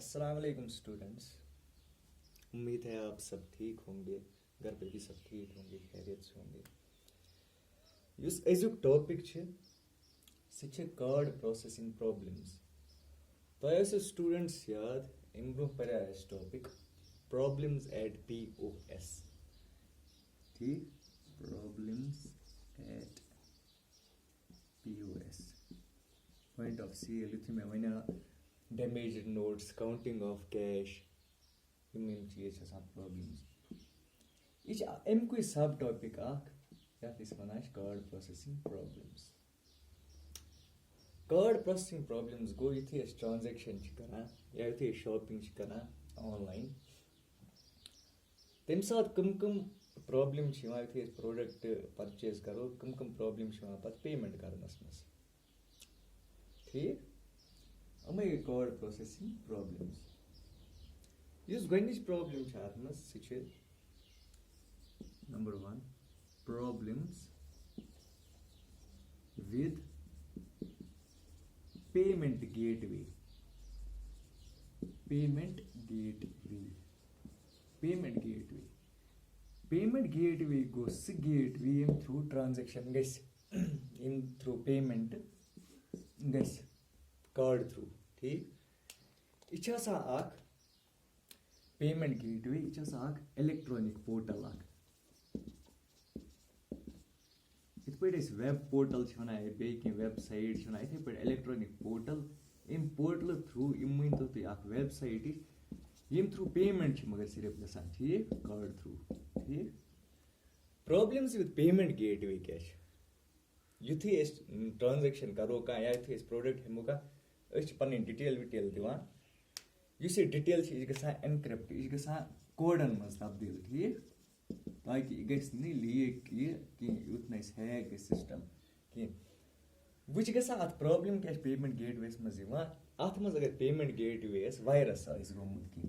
अस्सलाम वालेकुम स्टूडेंट्स। उम्मीद है आप सब ठीक होंगे, घर पे भी सब ठीक होंगे, खैरियत से होंगे। युस अजुक टॉपिक छ सह कार्ड प्रोसेसिंग प्रॉब्लम्स। तो स्टूडेंट्स याद अम ब्रोह पढ़ा टॉपिक प्रॉब्लम्स एट POS। ठीक, problems at POS point of sale यु मे वन damaged notes, counting of cash, यम चीज प्रॉब्लम्स। यह अमुक सब टॉपिक यथ वन card processing problems. Card processing problems गो युथि ट्रांजेक्शन करान या युथि शॉपिंग करान ऑनलाइन, तम साथ कम प्रॉब्लम युथि प्रोडक्ट परचेज करो, कम प्रॉब्लम पे पेमेंट करनस मज। ठीक, अमे कार्ड प्रोसेसिंग प्रॉब्लम्स। इस गोनिच प्रॉब्लम अत मज सह number 1 problems with payment gateway. Payment gateway गो सह गेटवे यम थ्रू ट्रांजेक्शन गम थ्रू पेमेंट ग कार्ड थ्रू। ठीक, यह पेमेंट गेटवे, यह इलेक्ट्रॉनिक पोर्टल इत पे वेब पोर्टल वन वेबसाइट वन इथे पे इलेक्ट्रॉनिक पोर्टल। अम पोर्टल थ्रू वन तो तुम वेबसाइट यम थ्रू पेमेंट मगर सिर्फ ग। ठीक, कार्ड थ्रू। ठीक, प्रॉब्लम्स विद पेमेंट गेटवे क्या युथि ट्रांजेक्शन करो कह या युथि प्रोडक्ट हमो कह पन डिटेल विटेल दिवान। यह डिटेल गसान एनक्रिप्ट, यह गसान कोडन मज तब्दील। ठीक, ताकि यह गि लीक युथ न हैक ग सिस्टम कह वह गसान अत प्रॉब्लम क्या पेमेंट गेटवेस मज अत मज अगर पेमेंट गेटवेस वायरस गोमुत कह।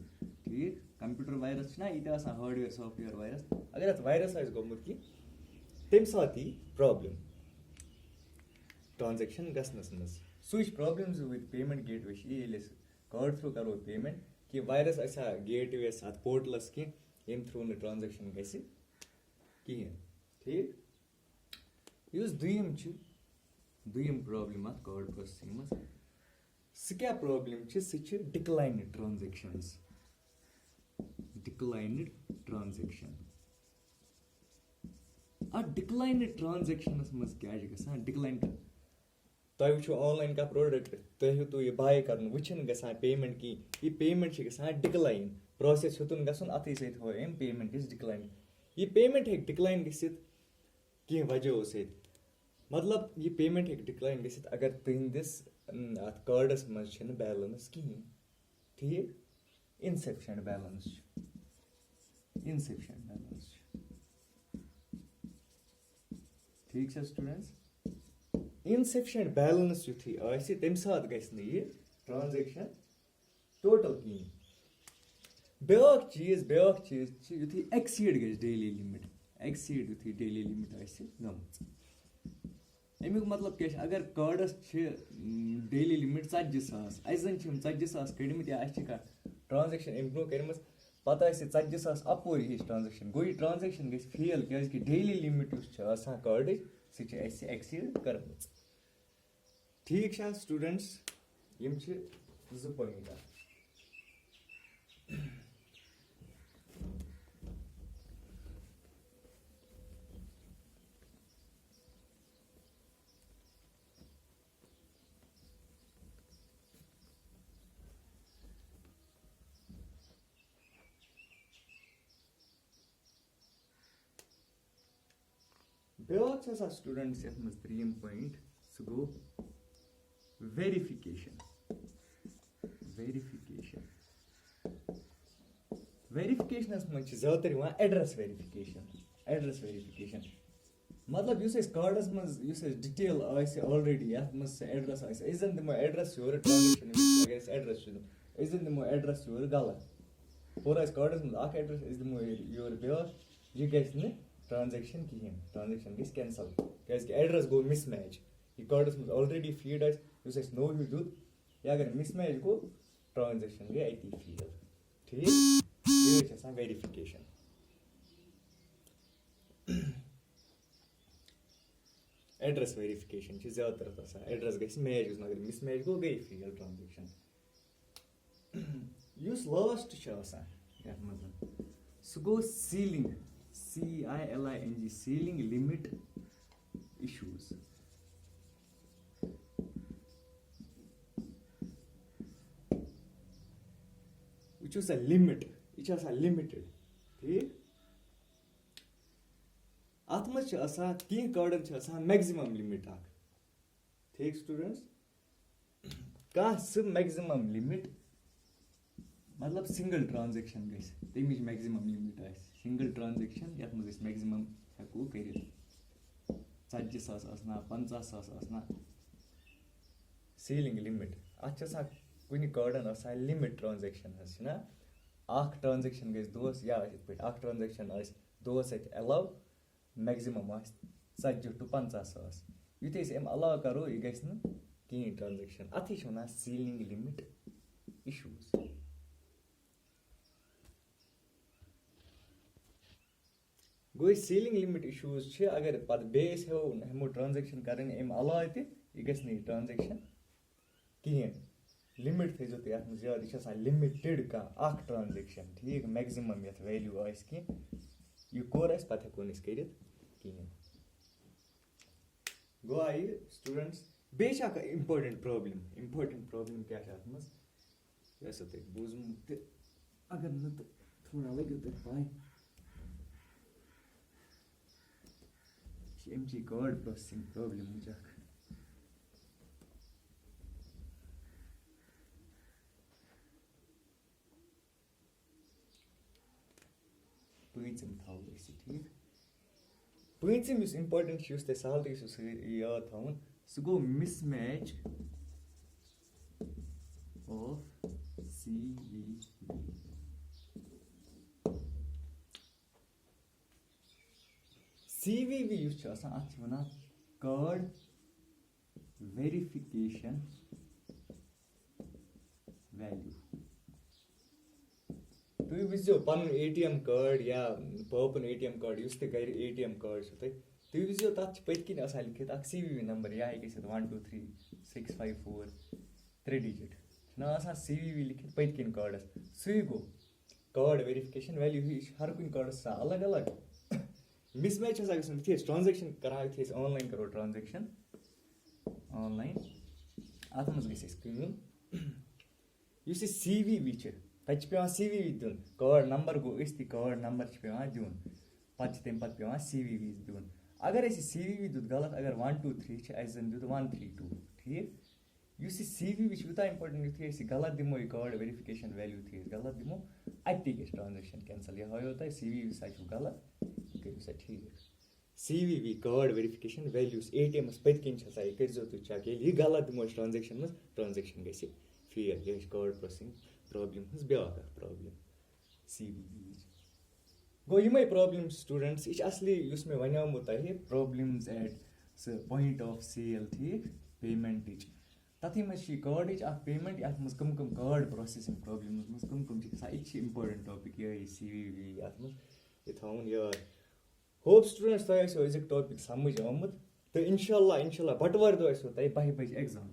ठीक, कंप्यूटर वायरस ये हार्डवेयर सॉफ्टवेयर वायरस, अगर अत वायरस गोमुत कह तम साथ यी प्रॉब्लम ट्रांजेक्शन गसनस मज। सुच प्रॉब्लम्स विद पेमेंट गेटवे ये कार्ड थ्रू करो पेमेंट कि वायरस गेटवेस अत पोर्टलस कह यम थ्रू न ट्रांजेक्शन ग कहें। ठीक, इस दुयम प्रॉब्लम अत कार्ड प्रोसेसिंग मज सह क्या प्रॉब्लम सह declined transactions. Declined transaction declined transactions मज क्या गसान डिक्लाइंड तुम वो ऑनलाइन का प्रोडक्ट तुम यह बाय कर वुन गसान पेमेंट की यह पेमेंट गसान डिक्लाइन प्रोसेस हेतुन गसन अत सम पेमेंट इज डिक्लाइन। यह पेमेंट हे डिक्लाइन कह वजहों सत, मतलब यह पेमेंट हे डिक्लाइन ग अगर तुहस अत कार्डस मज बैलेंस कहें। ठीक, इनसफिशिएंट बैलेंस ठीक से स्टूडेंट्स। इनसफिशिएंट बैलेंस युथि तम साथ गह ट्रांजेक्शन टोटल कहें। ब्याक चीज युथि एक्सीड ग डेली लिमिट, एक्सीड युथि डेली लिमिट गम। अमुक मतलब क्या अगर कार्डस डेली लिमिट 40,000 अन 40,000 कड़म या ट्रांजेक्शन अम ब्रो कर पता 40,000 अपोर हिच ट्रांजेक्शन गो यह ट्रांजेक्शन ग फेल क्या डेली लिमिट कार्ड सह एक्सीड कर। ठीक स्टूडेंट्स, यम 2 पॉइंट। ब्याक स्टूडेंट्स यथ मज 3 पॉइंट सह गो वेरिफिकेशन। वेरिफिकेशनस मज ज्यादातर एड्रेस वेरिफिकेशन मतलब कार्डस मज डिटेल ऑलरेडी यथ मज एड्रेस जन दिमो एड्रेस योर ट्रांजेक्शन अगर एड्रेस जन दिमो एड्रेस योर गलत और कार्डस मज एड्रेस दिमो योर ब्याक यह ग ट्रांजेक्शन कहें, ट्रांजेक्शन ग कैंसल क्या एड्रेस गो मिसमैच। यह कार्डस मज ऑलरेडी फीड नो हिू दुत या अगर मिसमैच गो ٹرانزیکشن گٔے اَتی فیل ٹھیٖک یہِ چھِ آسان ویرِفِکیشن ایڈرس ویرِفِکیشن چھِ زیادٕ تر آسان ایڈرس گژھِ میچ گژھُن اگر مِس میچ گوٚو گٔے فیل ٹرانزیکشن یُس لاسٹ چھُ آسان یَتھ منٛز سُہ گوٚو ceiling CILING ceiling limit issues وٕچھو سا لِمِٹ یہِ چھِ آسان لِمِٹِڈ ٹھیٖک اَتھ منٛز چھِ آسان کینٛہہ کاڈَن چھِ آسان میکزِمَم لِمِٹ اَکھ ٹھیٖک سٹوٗڈَنٛٹٕس کانٛہہ سُہ میکزِمَم لِمِٹ مطلب سِنگٕل ٹرانزیکشن گژھِ تَمِچ میکزِمَم لِمِٹ آسہِ سِنگٕل ٹرانزیکشن یَتھ منٛز أسۍ میکزِمَم ہٮ۪کو کٔرِتھ 40,000 آسنا 50,000 آسنا سیٖلِنٛگ لِمِٹ اَتھ چھِ آسان کُنہِ کاڈَن آسان لِمِٹ ٹرانزیکشن حظ چھِنہ اکھ ٹرانزیکشن گژھِ دۄہَس یا یِتھ پٲٹھۍ اکھ ٹرانزیکشن آسہِ دۄہَس اَتہِ ایلاو میکزِمَم آسہِ 40 to 50,000 یُتھُے أسۍ اَمہِ علاوٕ کَرو یہِ گژھِ نہٕ کِہیٖنۍ ٹرانزیکشن اَتھٕے چھِ وَنان سیٖلِنٛگ لِمِٹ اِشوٗز گوٚو یہِ سیٖلِنٛگ لِمِٹ اِشوٗز چھِ اگر پَتہٕ بیٚیہِ أسۍ ہٮ۪مو ٹرانزیکشن کَرٕنۍ اَمہِ علاوٕ تہِ یہِ گژھِ نہٕ یہِ ٹرانزیکشن کِہیٖنۍ لِمِٹ تھٲیزیو تُہۍ اَتھ منٛز یاد یہِ چھِ آسان لِمِٹِڈ کانٛہہ اکھ ٹرانزیکشن ٹھیٖک میکزِمَم یَتھ ویلیوٗ آسہِ کینٛہہ یہِ کوٚر اَسہِ پَتہٕ ہٮ۪کو نہٕ أسۍ کٔرِتھ کِہیٖنۍ گوٚو آیہِ سٹوٗڈَنٛٹٕس بیٚیہِ چھِ اکھ اِمپاٹَنٹ پرٛابلِم کیٛاہ چھِ اَتھ منٛز یہِ آسیو تۄہہِ بوٗزمُت تہِ اگر نہٕ تہٕ تھوڑا لٔگِو تۄہہِ پَے چھِ اَمچی کارڈ پرٛوسیسِنٛگ پرٛابلِم وٕچھ اکھ پٲنٛژِم تھاوو أسۍ ٹھیٖک پٲنٛژِم یُس اِمپاٹَنٹ چھُ یُس تۄہہِ سہلٕے گژھِو سۭتۍ یاد تھاوُن سُہ گوٚو مِس میچ آف CVV یُس چھُ آسان اَتھ چھِ وَنان کارڈ ویرِفِکیشن ویلیوٗ تُہۍ وٕچھزیو پَنُن ATM کارڈ یا پاپُن ATM کارڈ یُس تہِ گَرِ ATM کارڈ چھُ تۄہہِ تُہۍ وٕچھزیو تَتھ چھِ پٔتۍ کِنۍ آسان لیکھِتھ اکھ CVV نمبر یا ہیٚکہِ گٔژھِتھ 1 2 3 6 5 4 3 ڈِجِٹ چھُنہ آسان CVV لیکھِتھ پٔتۍ کِنۍ کارڈَس سُے گوٚو کارڈ ویرِفِکیشن ویلیوٗ یہِ چھُ ہر کُنہِ کارڈَس آسان الگ الگ مِس میچ چھِ آسان گژھان یُتھُے أسۍ ٹرانزیکشن کران یُتھُے أسۍ آنلاین کرو ٹرانزیکشن آنلاین اَتھ منٛز گژھِ اَسہِ کٲم یُس یہِ CVV چھِ تَتہِ چھِ پیٚوان CVV دیُن کارڈ نمبر گوٚو أسۍ کارڈ نمبر چھِ پیٚوان دیُن پَتہٕ چھِ تَمہِ پَتہٕ پیٚوان CVV دیُن اگر اَسہِ یہِ CVV دیُت غلط اگر 1 2 3 چھِ اَسہِ زَن دیُت 1 3 2 ٹھیٖک یُس یہِ CVV چھُ یوٗتاہ اِمپاٹَنٹ یُتھُے أسۍ یہِ غلط دِمو یہِ کارڈ ویرِفِکیشن ویلیوٗ یُتھُے أسۍ غلط دِمو اَتہِ تہِ گژھِ ٹرانزیکشن کینسل یہِ ہایو تۄہہِ CVV سا چھُو غلط یہِ کٔرِو سا ٹھیٖک CVV کارڈ ویرِفِکیشن ویلیوٗز ATMَس پٔتۍ کِنۍ چھِ آسان یہِ کٔرۍزیو تُہۍ چیک ییٚلہِ یہِ غلط دِمو أسۍ ٹرانزیکشن منٛز ٹرانزیکشن گژھِ فیل یہِ چھِ کارڈ پرٛوسیسِنٛگ پرٛابلِم ہٕنٛز بیٛاکھ اکھ پرٛابلِم CVV گوٚو یِمے پرٛابلِم سٹوٗڈَنٛٹٕس یہِ چھِ اَصلی یُس مےٚ وَنیومو تۄہہِ پرٛابلِمٕز ایٹ سُہ پویِنٛٹ آف سیل ٹھیٖک پیمٮ۪نٛٹٕچ تَتھٕے منٛز چھِ یہِ کارڈٕچ اَکھ پیمٮ۪نٛٹ یَتھ منٛز کٕم کارڈ پرٛوسیسِنٛگ پرٛابلِمَس منٛز کٕم چھِ گژھان یہِ تہِ چھِ اِمپاٹَنٹ ٹاپِک یِہوٚے CVV یَتھ منٛز یہِ تھاوُن یاد ہوپ سٹوٗڈَنٛٹٕس تۄہہِ آسیو أزیُک ٹاپِک سَمٕجھ آمُت تہٕ اِنشاء اللہ بَٹوارِ دۄہ آسیو تۄہہِ 12 بَجہِ ایٚگزام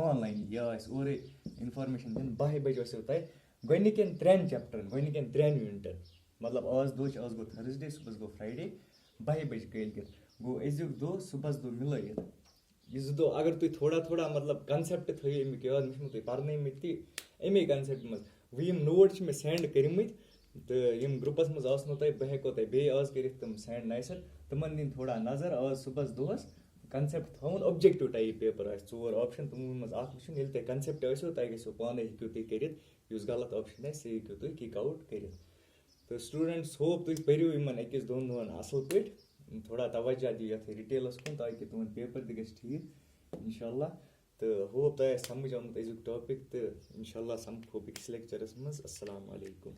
آنلاین یا آسہِ اورَے اِنفارمیشَن دِنۍ 12 بَجہِ آسیو تۄہہِ گۄڈنِکٮ۪ن 3 چَپٹَرَن گۄڈنِکٮ۪ن 3 یوٗنِٹَن مطلب آز دۄہ چھِ آز گوٚو تھٔرٕسڈے صُبحَس گوٚو فرٛایڈے 12 بَجہِ کٲلۍکٮ۪تھ گوٚو أزیُک دۄہ صُبحَس دۄہ مِلٲیِتھ یہِ 2 دۄہ اگر تُہۍ تھوڑا مطلب کَنسٮ۪پٹ تھٲیِو اَمیُک یاد مےٚ چھُنہٕ تۄہہِ پَرنٲیمٕتۍ تہِ اَمے کَنسٮ۪پٹ منٛز وۄنۍ یِم نوٹ چھِ مےٚ سٮ۪نٛڈ کٔرۍمٕتۍ تہٕ یِم گرُپَس منٛز آسنو تۄہہِ بہٕ ہٮ۪کو تۄہہِ بیٚیہِ آز کٔرِتھ تِم سٮ۪نٛڈ نَیہِ سَر تِمَن دِنۍ تھوڑا نظر آز صُبحَس دۄہَس کَنسٮ۪پٹ تھاوُن اوٚبجَکٹِو ٹایپ پیپَر آسہِ 4 آپشَن تِمَن منٛز اَکھ وٕچھُن ییٚلہِ تۄہہِ کَنسٮ۪پٹ آسیو تۄہہِ گژھیو پانَے ہیٚکِو تُہۍ کٔرِتھ یُس غلط آپشَن آسہِ سُہ ہیٚکِو تُہۍ کِک آوُٹ کٔرِتھ تہٕ سٹوٗڈَنٛٹٕس ہوپ تُہۍ پٔرِو یِمَن 1-2 دۄہَن اَصٕل پٲٹھۍ تھوڑا توجہ دِیِو یَتھ رِٹیلَس کُن تاکہِ تُہُنٛد پیپَر تہِ گژھِ ٹھیٖک اِنشاء اللہ تہٕ ہوپ تۄہہِ آسہِ سَمٕجھ آمُت أزیُک ٹاپِک تہٕ اِنشاء اللہ سَمکھو بیٚکِس لیکچَرَس منٛز اَسَلامُ علیکُم